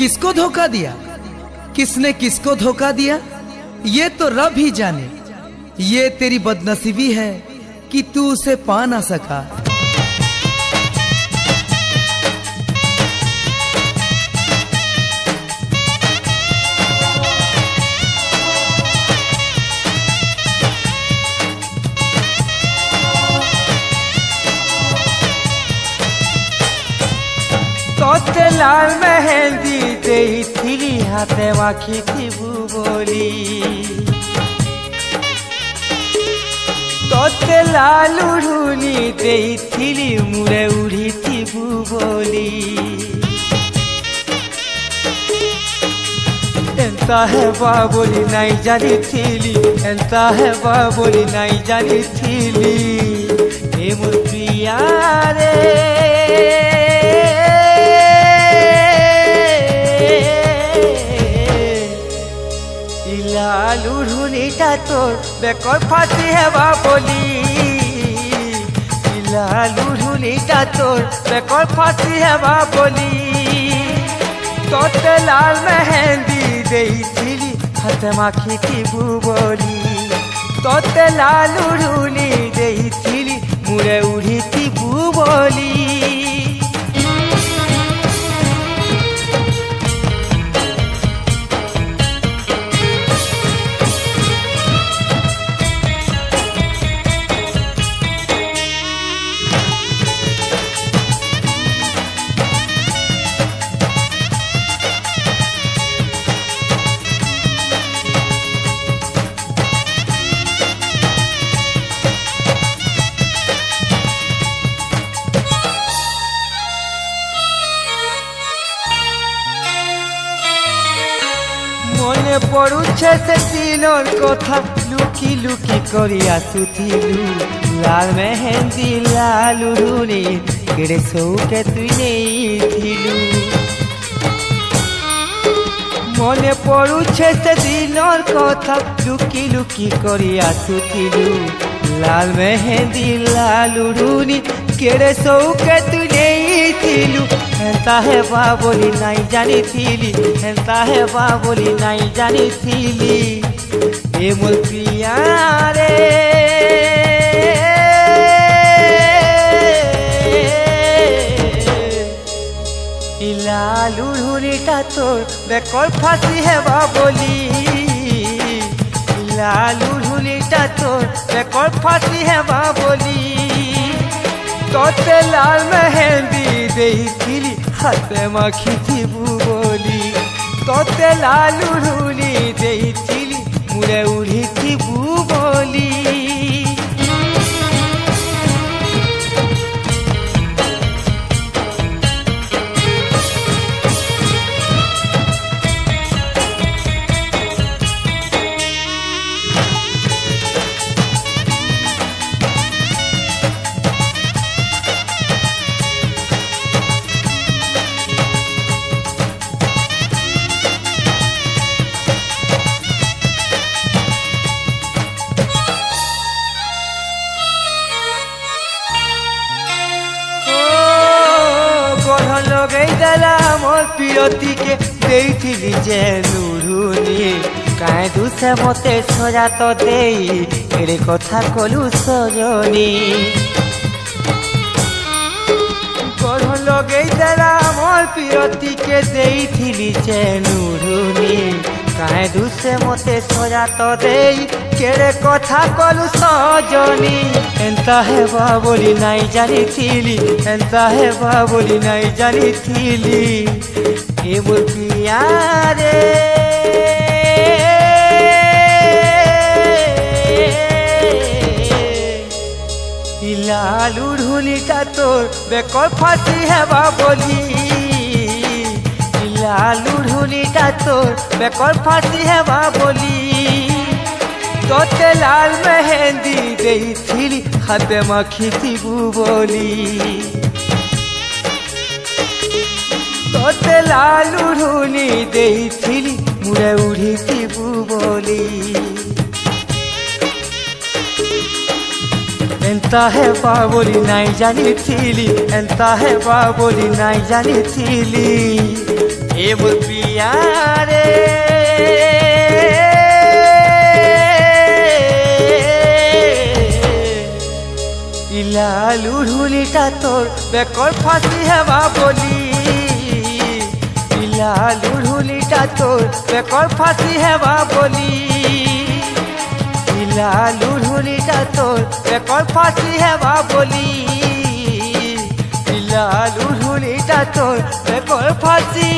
किसको धोखा दिया, किसने किसको धोखा दिया, ये तो रब ही जाने। ये तेरी बदनसीबी है कि तू उसे पा ना सका। तोते लाल मेहंदी देइथिली हाथे माखिथिबु बोली, तोते लाल उड़ुनी देइथिली मुरे उड़िथिबु बोली। एंता हेबा बोली नाई जानिथिली, एंता हेबा बोली नाई जानिथिली। ए मोर प्रिया रे लुढ़ुनीटा तोर बेकर फांसी हेबा बोली, लुढ़ुनीटा तोर बेकर फांसी हेबा बोली। तोते लाल मेहंदी देइथिली हाथे माखिथिबु बोली, तोते लाल उड़ुनी देइथिली मुरे उड़िथिबु बोली। মনে পড়ুছে সে দিনর কথা, লুকি লুকি করি আসুথিলু। লাল মেহেন্দি লাল উড়ুনি কেড়ে সৌকে তুই নেইথিলু। মনে পড়ুছে সে দিনর কথা, লুকি লুকি করি আসুথিলু। লাল মেহেন্দি লাল উড়ুনি কেড়ে সৌকে তুই নেইথিলু। एंता हेबा बोली नाई जानिथिली, एंता हेबा बोली नाई जानिथिली। ए मोर प्रिया रे लाल उड़ुनीटा तोर बेकर फांसी हेबा बोली, लाल उड़ुनीटा तोर बेकर फांसी हेबा बोली। तोते लाल मेहंदी देइथिली हाथे माखिथिबु बोली, तोते लाल उड़ुनी देइथिली मुरे उड़िथिबु बोली। लगई देला मोर पियती के देइथिली जे लुढ़ुनी। काहे दुसे मते सजा तो देई एड़े कथा कलु सजनी। गढ़ लगई देला मोर पियती के देइथिली जे लुढ़ुनी। काहे दुसे मते सजा तो देई केड़े कथा कलु सजनी। एंता हेबा बोली नाई जानिथिली, एंता हेबा बोली नाई जानिथिली। ए मोर प्रिया रे लाल उड़ुनीटा तोर बेकर फांसी हेबा बोली, लाल उड़ुनीटा तोर बेकर फांसी हेबा बोली। तोते लाल मेहंदी देइथिली हाथे माखिथिबु बोली, तोते लाल उड़ुनी देइथिली मुरे उड़िथिबु बोली। एंता हेबा बोली नाई जानिथिली, एंता हेबा बोली नाई जानिथिली। ए मोर पिया रे इला लुढ़ुलिटा तोर बेकर फांसी हेबा बोली इला लुढ़ुलिटा तोर बेकर फांसी हेबा बोली इला लुढ़ुलिटा तोर बेकर फांसी हेबा बोली इला लुढ़ुलिटा तोर बेकर फांसी